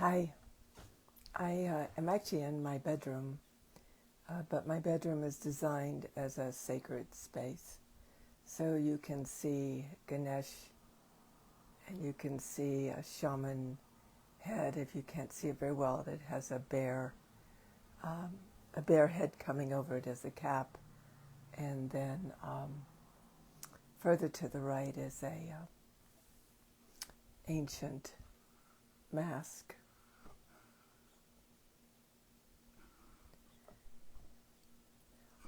Hi, I am actually in my bedroom, but my bedroom is designed as a sacred space. So you can see Ganesh and you can see a shaman head. If you can't see it very well, it has um, a bear head coming over it as a cap. And then further to the right is a ancient mask.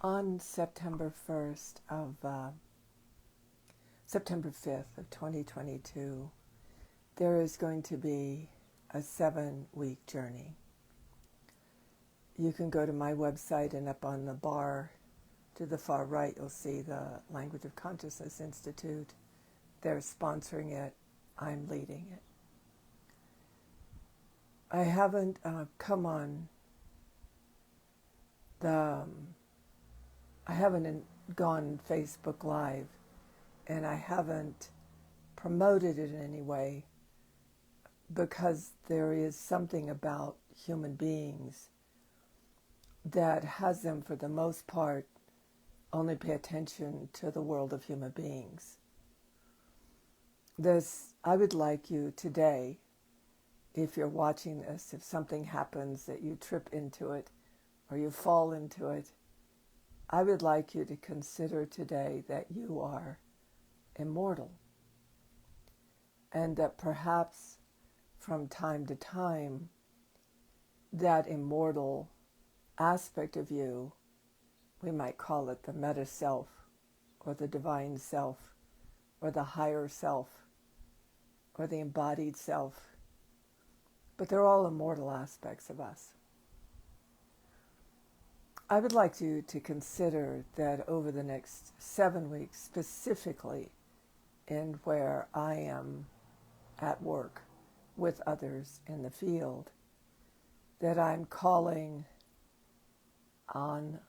On September 5th of 2022, there is going to be a 7-week journey. You can go to my website, and up on the bar to the far right, you'll see the Language of Consciousness Institute. They're sponsoring it. I'm leading it. I haven't I haven't gone Facebook Live, and I haven't promoted it in any way because there is something about human beings that has them, for the most part, only pay attention to the world of human beings. I would like you today, if you're watching this, if something happens that you trip into it or you fall into it, I would like you to consider today that you are immortal, and that perhaps from time to time, that immortal aspect of you, we might call it the meta self, or the divine self, or the higher self, or the embodied self, but they're all immortal aspects of us. I would like you to consider that over the next 7 weeks, specifically in where I am at work with others in the field, that I'm calling on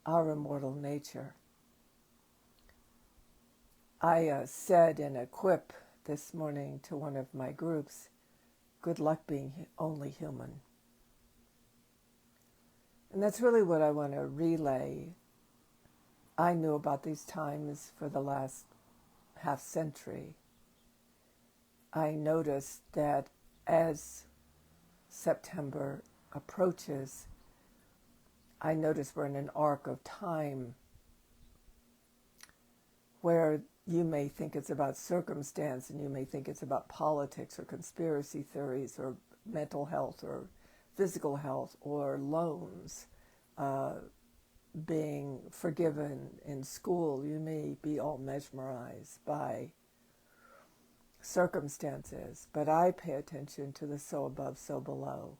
our immortal nature. I said in a quip this morning to one of my groups, good luck being only human. And that's really what I want to relay. I knew about these times for the last half century. I noticed that as September approaches, I notice we're in an arc of time where you may think it's about circumstance, and you may think it's about politics or conspiracy theories or mental health or physical health or loans, being forgiven in school. You may be all mesmerized by circumstances, but I pay attention to the so above, so below.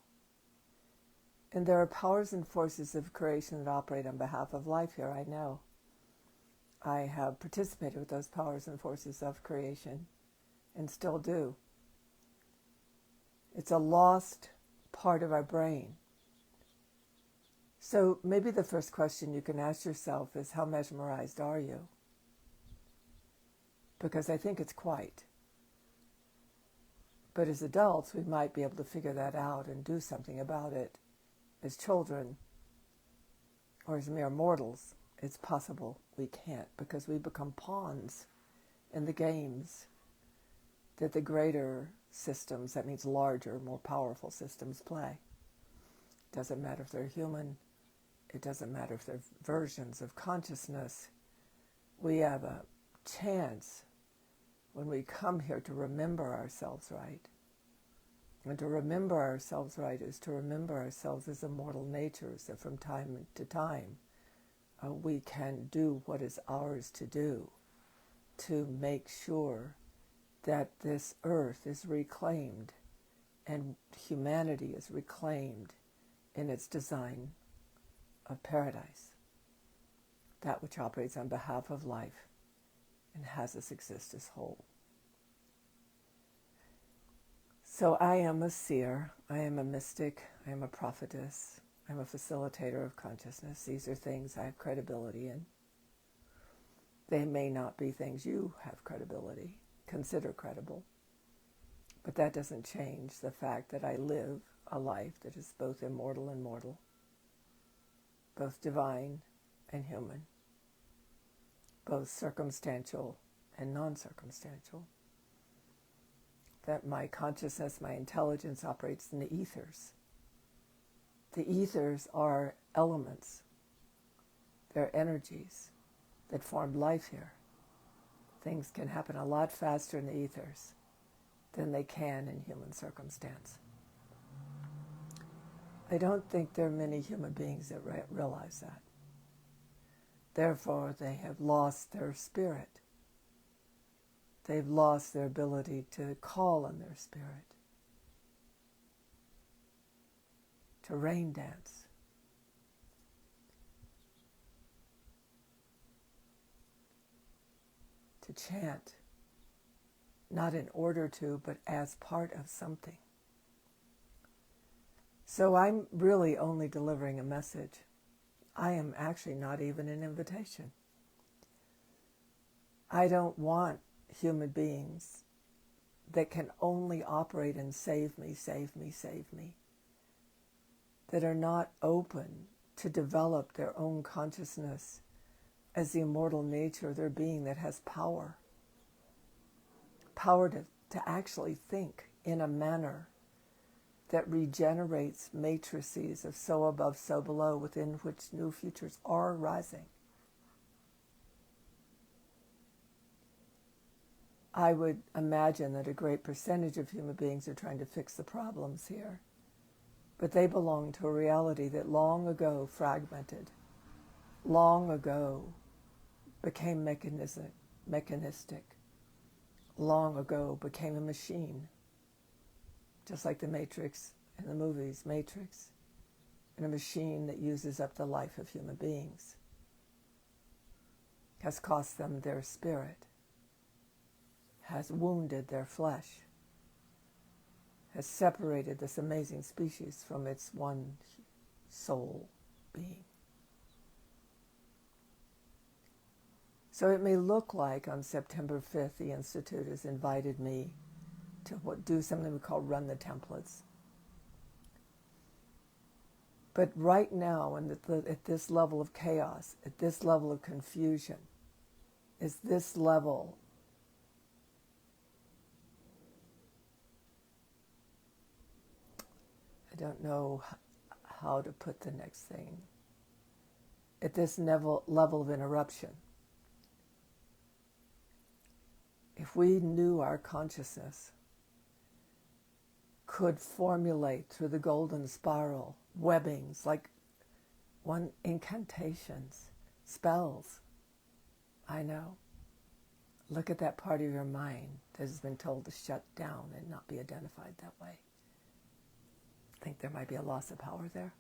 And there are powers and forces of creation that operate on behalf of life here, I know. I have participated with those powers and forces of creation and still do. It's a lost part of our brain. So maybe the first question you can ask yourself is, how mesmerized are you? Because I think it's quite. But as adults, we might be able to figure that out and do something about it. As children, or as mere mortals, it's possible we can't, because we become pawns in the games that the greater systems, that means larger, more powerful systems, play. It doesn't matter if they're human. It doesn't matter if they're versions of consciousness. We have a chance when we come here to remember ourselves right. And to remember ourselves right is to remember ourselves as immortal natures, that from time to time we can do what is ours to do to make sure that this earth is reclaimed and humanity is reclaimed in its design of paradise, that which operates on behalf of life and has us exist as whole. So I am a seer, I am a mystic, I am a prophetess, I'm a facilitator of consciousness. These are things I have credibility in. They may not be things you have credibility, consider credible, But that doesn't change the fact that I live a life that is both immortal and mortal, both divine and human, both circumstantial and non-circumstantial. That my consciousness, my intelligence operates in the ethers. The ethers are elements. They're energies that formed life here. Things can happen a lot faster in the ethers than they can in human circumstance. I don't think there are many human beings that realize that. Therefore, they have lost their spirit. They've lost their ability to call on their spirit, to rain dance, to chant, not in order to, but as part of something. So I'm really only delivering a message. I am actually not even an invitation. I don't want human beings that can only operate in save me, save me, save me, that are not open to develop their own consciousness as the immortal nature of their being that has power to actually think in a manner that regenerates matrices of so above, so below, within which new futures are rising. I would imagine that a great percentage of human beings are trying to fix the problems here, but they belong to a reality that long ago fragmented, long ago became mechanistic, long ago became a machine, just like the Matrix in the movies, Matrix, and a machine that uses up the life of human beings, has cost them their spirit, has wounded their flesh, has separated this amazing species from its one soul being. So it may look like on September 5th, the Institute has invited me to do something we call run the templates. But right now, at this level of chaos, at this level of confusion, is this level I don't know how to put the next thing. At this level of interruption, if we knew our consciousness could formulate through the golden spiral webbings, like incantations, spells, I know. Look at that part of your mind that has been told to shut down and not be identified that way. Think there might be a loss of power there?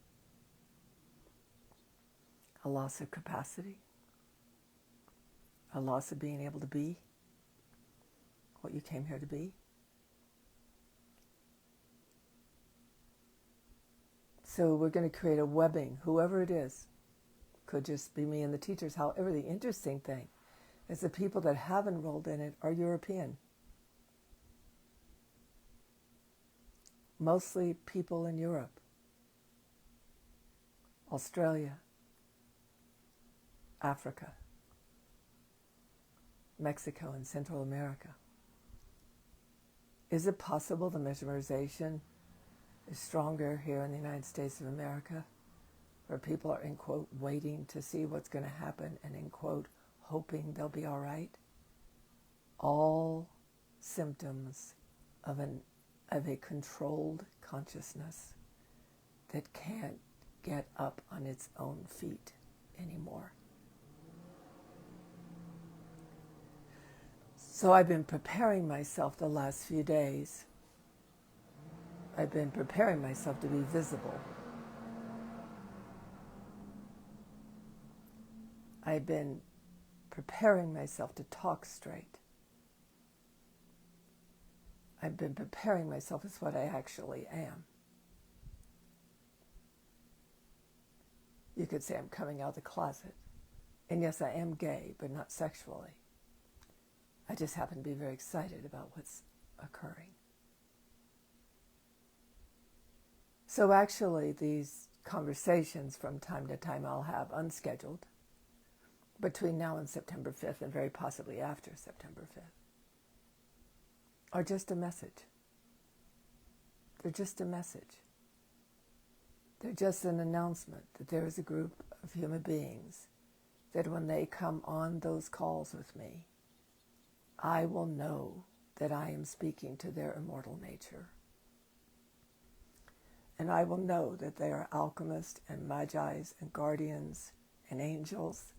A loss of capacity? A loss of being able to be what you came here to be? So we're going to create a webbing, whoever it is. Could just be me and the teachers. However, the interesting thing is the people that have enrolled in it are European. Mostly people in Europe, Australia, Africa, Mexico, and Central America. Is it possible the mesmerization is stronger here in the United States of America, where people are, in quote, waiting to see what's going to happen and, in quote, hoping they'll be all right? All symptoms of a controlled consciousness that can't get up on its own feet anymore. So I've been preparing myself the last few days. I've been preparing myself to be visible. I've been preparing myself to talk straight. I've been preparing myself as what I actually am. You could say I'm coming out of the closet. And yes, I am gay, but not sexually. I just happen to be very excited about what's occurring. So actually, these conversations from time to time I'll have unscheduled between now and September 5th, and very possibly after September 5th, are just a message. They're just a message. They're just an announcement that there is a group of human beings that when they come on those calls with me, I will know that I am speaking to their immortal nature. And I will know that they are alchemists and magi's and guardians and angels.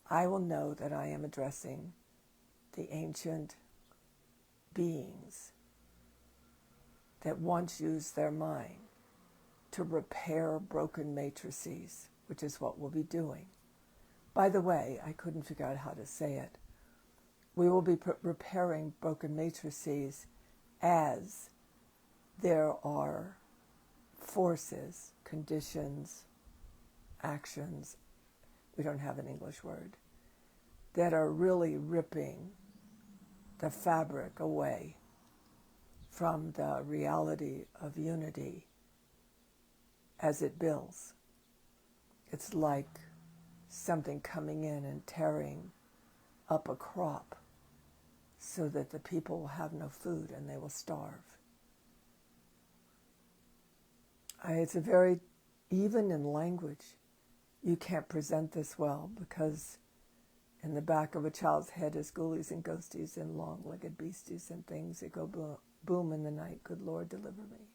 I will know that I am addressing the ancient beings that once used their mind to repair broken matrices, which is what we'll be doing. By the way, I couldn't figure out how to say it. We will be repairing broken matrices as there are forces, conditions, actions, we don't have an English word, that are really ripping the fabric away from the reality of unity as it builds. It's like something coming in and tearing up a crop so that the people will have no food and they will starve. It's a very, even in language, you can't present this well because in the back of a child's head is ghoulies and ghosties and long-legged beasties and things that go boom in the night. Good Lord, deliver me.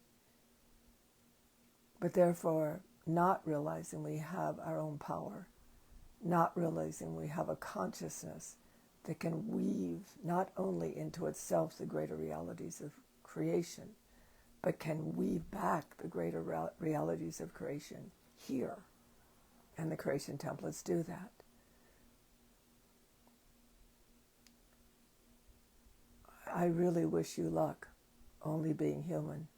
But therefore, not realizing we have our own power, not realizing we have a consciousness that can weave not only into itself the greater realities of creation, but can weave back the greater realities of creation here. And the creation templates do that. I really wish you luck, only being human,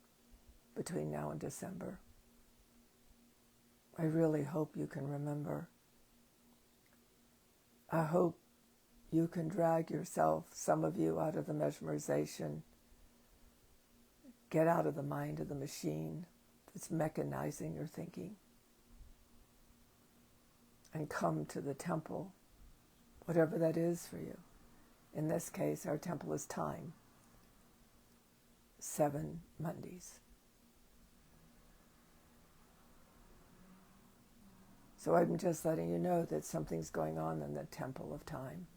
between now and December. I really hope you can remember. I hope you can drag yourself, some of you, out of the mesmerization, get out of the mind of the machine that's mechanizing your thinking, and come to the temple, whatever that is for you. In this case, our temple is time, 7 Mondays. So I'm just letting you know that something's going on in the temple of time.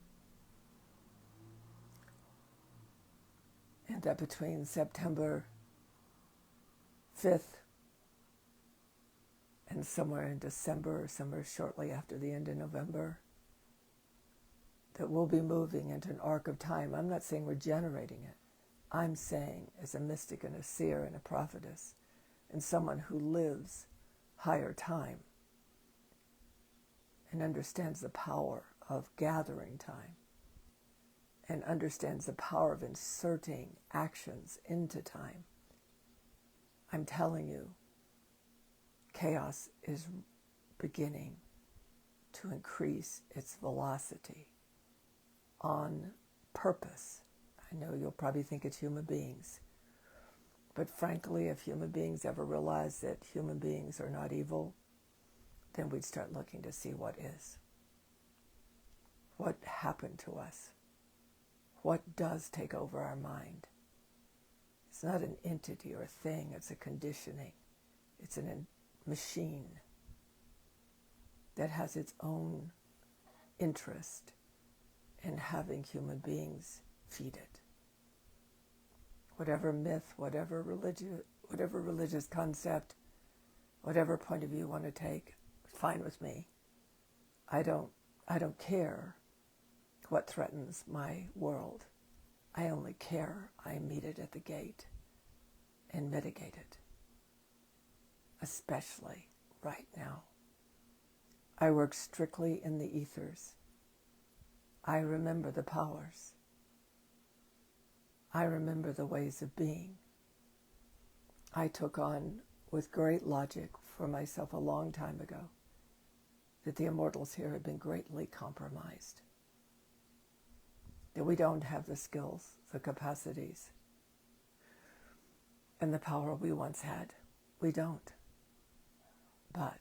And that between September 5th and somewhere in December or somewhere shortly after the end of November, that we'll be moving into an arc of time. I'm not saying we're generating it. I'm saying as a mystic and a seer and a prophetess and someone who lives higher time and understands the power of gathering time and understands the power of inserting actions into time. I'm telling you, chaos is beginning to increase its velocity on purpose. I know you'll probably think it's human beings, but frankly, if human beings ever realize that human beings are not evil, then we'd start looking to see what is. What happened to us? What does take over our mind? It's not an entity or a thing, it's a conditioning. It's a machine that has its own interest in having human beings feed it. Whatever myth, whatever religious concept, whatever point of view you want to take, fine with me. I don't care what threatens my world. I only care I meet it at the gate and mitigate it, especially right now. I work strictly in the ethers. I remember the powers. I remember the ways of being. I took on with great logic for myself a long time ago that the immortals here had been greatly compromised, that we don't have the skills, the capacities, and the power we once had. We don't. But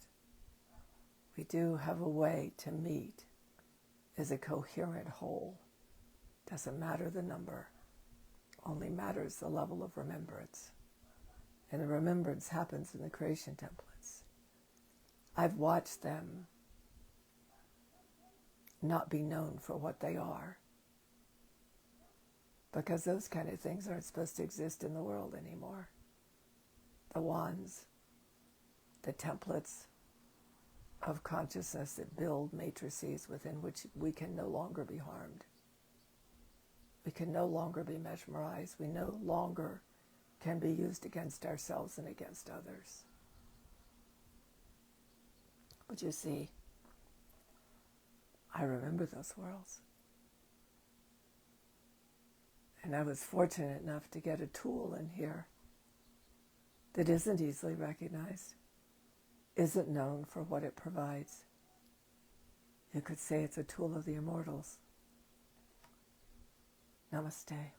we do have a way to meet as a coherent whole. Doesn't matter the number, only matters the level of remembrance. And the remembrance happens in the creation templates. I've watched them not be known for what they are, because those kind of things aren't supposed to exist in the world anymore. The wands, the templates of consciousness that build matrices within which we can no longer be harmed. We can no longer be mesmerized. We no longer can be used against ourselves and against others. But you see, I remember those worlds. And I was fortunate enough to get a tool in here that isn't easily recognized, isn't known for what it provides. You could say it's a tool of the immortals. Namaste.